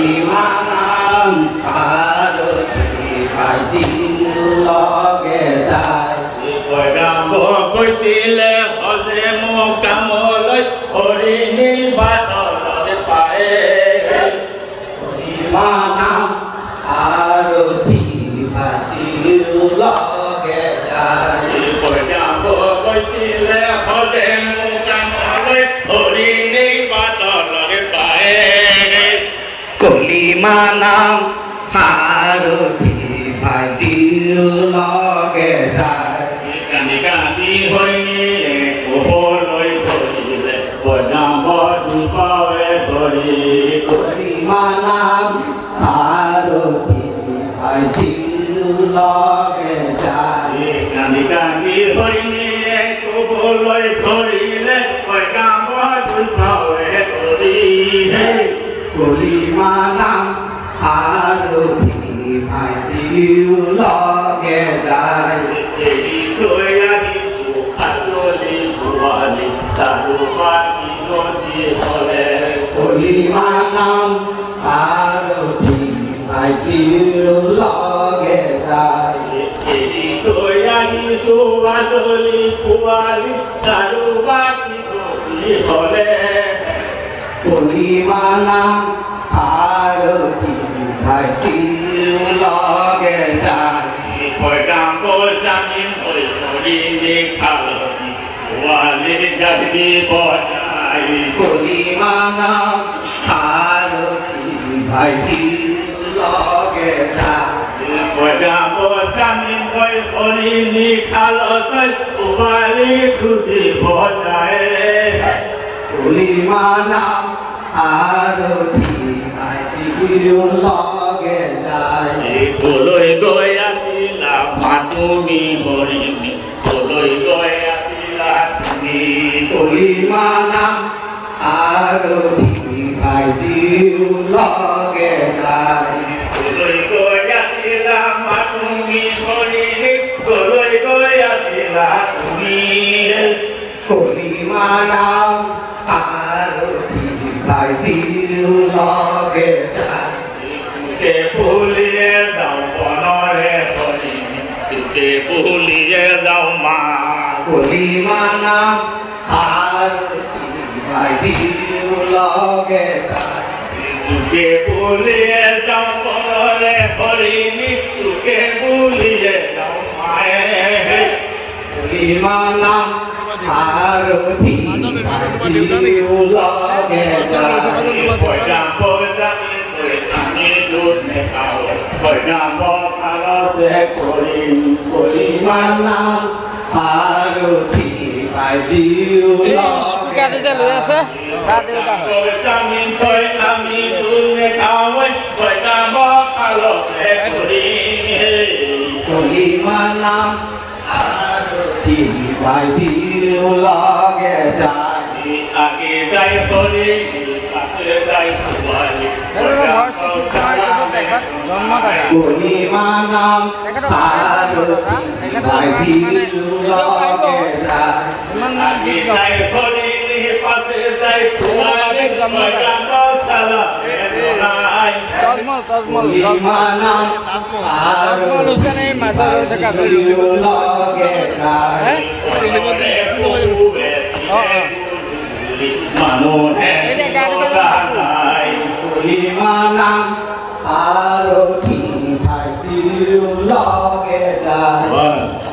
কলিমানাম আৰতি ভাইজি লগে যায় পয়গাম্ব কৈছিলে হজে মোকামলৈ হৰি নিৰ্বাচনলৈ পায়ে কলিমানাম আৰতি ভাইজি লগে যায় পয়গাম্ব কৈছিলে হজে মোকামলৈ হৰি নিৰ্বাচনলৈ পায়ে কলিমানাম আৰতি ভাইজি লগে যায় কান্দি কান্দি হৰিণী কবলৈ ধৰিলে পয়গাম্ব দীপাৱে ধৰি কলিমানাম আৰতি ভাইজি লগে যায় কান্দি কান্দি হৰিণী কবলৈ ধৰিলে পয়গাম্ব দীপাৱে ধৰি কলিমানাম আৰতি ভাইজি লগে যায় এৰি থৈ আহিছো আজলি ভুৱালি তাৰো বাকী নদী হলে কলিমানাম আৰতি ভাইজি লগে যায় এৰি থৈ আহিছো আজলি ভুৱালি তাৰো বাকী নদী হলে কলিমানাম আৰতি ভাইজি লগে যায় পয়গাম্ব জামিন হৈ হৰিণী খালতি ভুৱালি গাড়ী বজাই কলিমানাম আৰতি ভাইজি লগে যায় পয়গাম্ব জামিন হৈ হৰিণী খালতি ভুৱালি ঘূৰি বজাই কলিমানাম আৰতি ভাইজি লগে যায় কলৈ গৈ আছিলা মাতুমি হৰিণী কলৈ গৈ আছিলা তুমি কলিমানাম আৰতি ভাইজি লগে যায় কলৈ গৈ আছিলা মাতুমি হৰিণী কলৈ গৈ আছিলা তুমি কলিমানাম আৰতি ভাইজি লগে যায় তোকে ভুলিয়ে যাওঁ বনৰে হৰিণী তোকে ভুলিয়ে যাওঁ মা কলিমানাম আৰতি ভাইজি লগে যায় তোকে ভুলিয়ে যাওঁ বনৰে হৰিণী তোকে ভুলিয়ে যাওঁ মায়ে কলিমানাম আরতি ভাইজি লগে যায় পয়গাম্ব জামিন হৈ আমি দুধ নেখাওঁ পয়গাম্ব খালছে কৰিম কলিমানাম আরতি ভাইজি লগে যায় জামিন থৈ আমি দুধ নেখাওঁ পয়গাম্ব খালছে কৰিম কলিমানাম আৰতি ভাইজি লগে যায় আগে যাই হৰিণী পাশে যাই ভুৱালি কলিমানাম আৰতি ভাইজি লগে যায় আগে যাই হৰিণী পাশে যাই ভুৱালি পয়গাম্ব সালামে জনাই কলিমানাম আরতি ভাইজি লগে যায় মানুহে নাই কলিমানাম আরতি ভাইজি লগে যায়